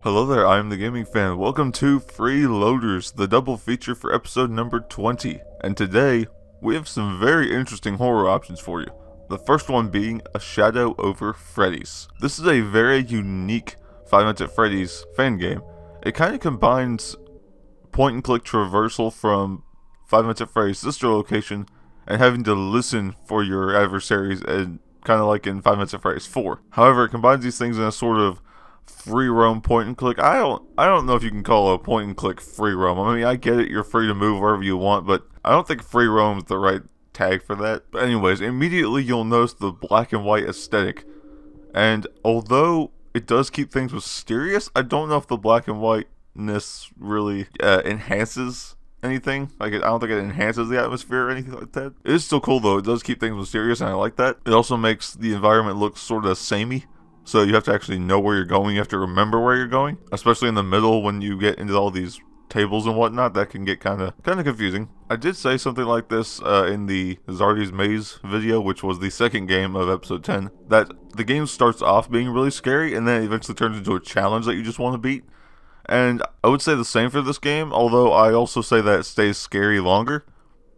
Hello there, I am the Gaming Fan. Welcome to Freeloaders, the double feature for episode number 20. And today, we have some very interesting horror options for you. The first one being A Shadow Over Freddy's. This is a very unique Five Nights at Freddy's fan game. It kind of combines point-and-click traversal from Five Nights at Freddy's sister location and having to listen for your adversaries, and kind of like in Five Nights at Freddy's 4. However, it combines these things in a sort of free roam point and click. I don't know if you can call a point and click free roam. I mean, I get it, you're free to move wherever you want, but I don't think free roam is the right tag for that. But anyways, immediately you'll notice the black and white aesthetic. And although it does keep things mysterious, I don't know if the black and whiteness really enhances anything. I don't think it enhances the atmosphere or anything like that. It is still cool though. It does keep things mysterious and I like that. It also makes the environment look sort of samey. So you have to actually know where you're going. You have to remember where you're going, especially in the middle when you get into all these tables and whatnot. That can get kind of confusing. I did say something like this in the Zardy's Maze video, which was the second game of episode 10, that the game starts off being really scary and then eventually turns into a challenge that you just want to beat. And I would say the same for this game, although I also say that it stays scary longer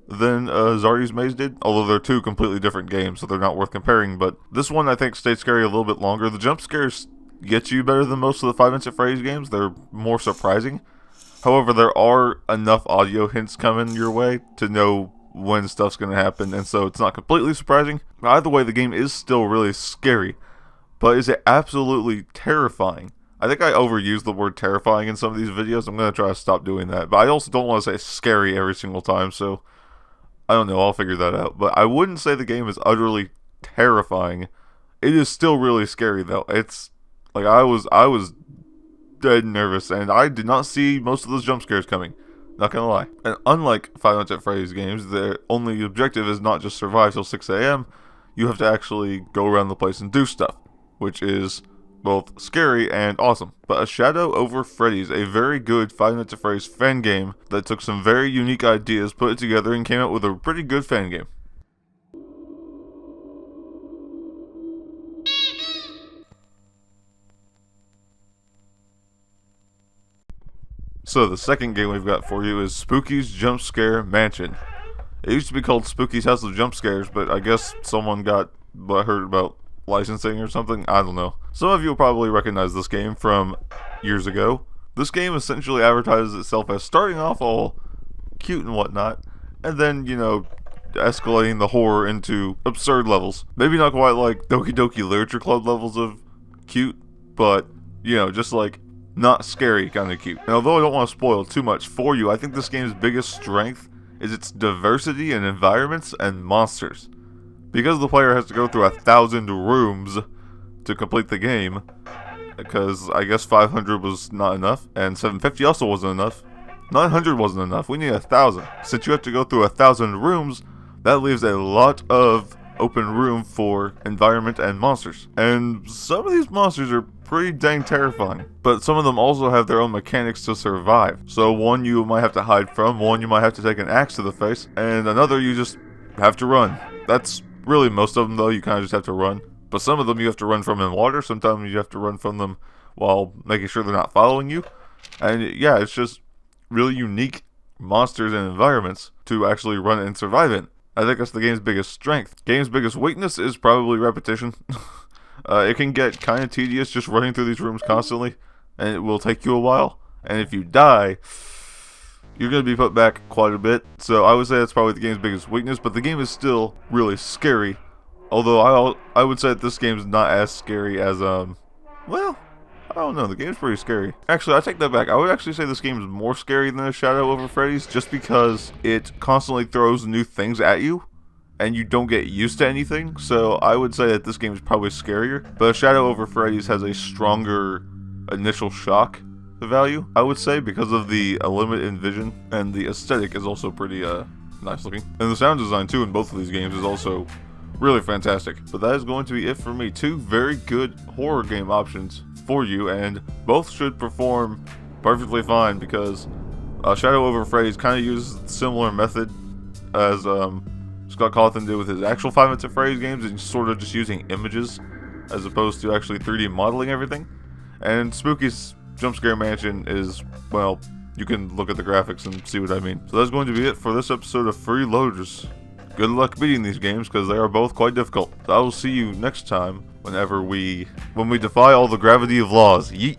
than Zardy's Maze did, although they're two completely different games, so they're not worth comparing. But this one I think stayed scary a little bit longer. The jump scares get you better than most of the Five Nights at Freddy's games. They're more surprising. However, there are enough audio hints coming your way to know when stuff's going to happen, and so it's not completely surprising. Either way, the game is still really scary, but is it absolutely terrifying? I think I overused the word terrifying in some of these videos. I'm going to try to stop doing that, but I also don't want to say scary every single time, so I don't know, I'll figure that out. But I wouldn't say the game is utterly terrifying. It is still really scary though. It's like I was dead nervous and I did not see most of those jump scares coming. Not gonna lie. And unlike Five Nights at Freddy's games, their only objective is not just survive till 6 a.m. You have to actually go around the place and do stuff, which is both scary and awesome. But A Shadow Over Freddy's, a very good Five Nights at Freddy's fan game that took some very unique ideas, put it together, and came out with a pretty good fan game. So the second game we've got for you is Spooky's Jumpscare Mansion. It used to be called Spooky's House of Jumpscares, but I guess someone got heard about licensing or something. I don't know. Some of you will probably recognize this game from years ago. This game essentially advertises itself as starting off all cute and whatnot, and then, you know, escalating the horror into absurd levels. Maybe not quite like Doki Doki Literature Club levels of cute, but, you know, just like not scary kind of cute. And although I don't want to spoil too much for you, I think this game's biggest strength is its diversity in environments and monsters. Because the player has to go through 1,000 rooms to complete the game, because I guess 500 was not enough, and 750 also wasn't enough, 900 wasn't enough, we need 1,000. Since you have to go through 1,000 rooms, that leaves a lot of open room for environment and monsters. And some of these monsters are pretty dang terrifying, but some of them also have their own mechanics to survive. So one you might have to hide from, one you might have to take an axe to the face, and another you just have to run. That's really most of them though, you kind of just have to run. But some of them you have to run from in water, sometimes you have to run from them while making sure they're not following you. And yeah, it's just really unique monsters and environments to actually run and survive in. I think that's the game's biggest strength. Game's biggest weakness is probably repetition. It can get kind of tedious just running through these rooms constantly, and it will take you a while. And if you die, you're going to be put back quite a bit. So I would say that's probably the game's biggest weakness, but the game is still really scary. Although I would say that this game is not as scary as, well, I don't know, the game's pretty scary. Actually, I take that back. I would actually say this game is more scary than A Shadow Over Freddy's, just because it constantly throws new things at you, and you don't get used to anything. So I would say that this game is probably scarier, but A Shadow Over Freddy's has a stronger initial shock value, I would say, because of the limit in vision, and the aesthetic is also pretty nice looking. And the sound design too in both of these games is also really fantastic. But that is going to be it for me. Two very good horror game options for you, and both should perform perfectly fine, because Shadow Over Freddy's kind of uses a similar method as Scott Cawthon did with his actual Five Nights at Freddy's games, and sort of just using images as opposed to actually 3D modeling everything. And Spooky's Jumpscare Mansion is, well, you can look at the graphics and see what I mean. So that's going to be it for this episode of Freeloaders. Good luck beating these games because they are both quite difficult. I will see you next time when we defy all the gravity of laws. Yeet!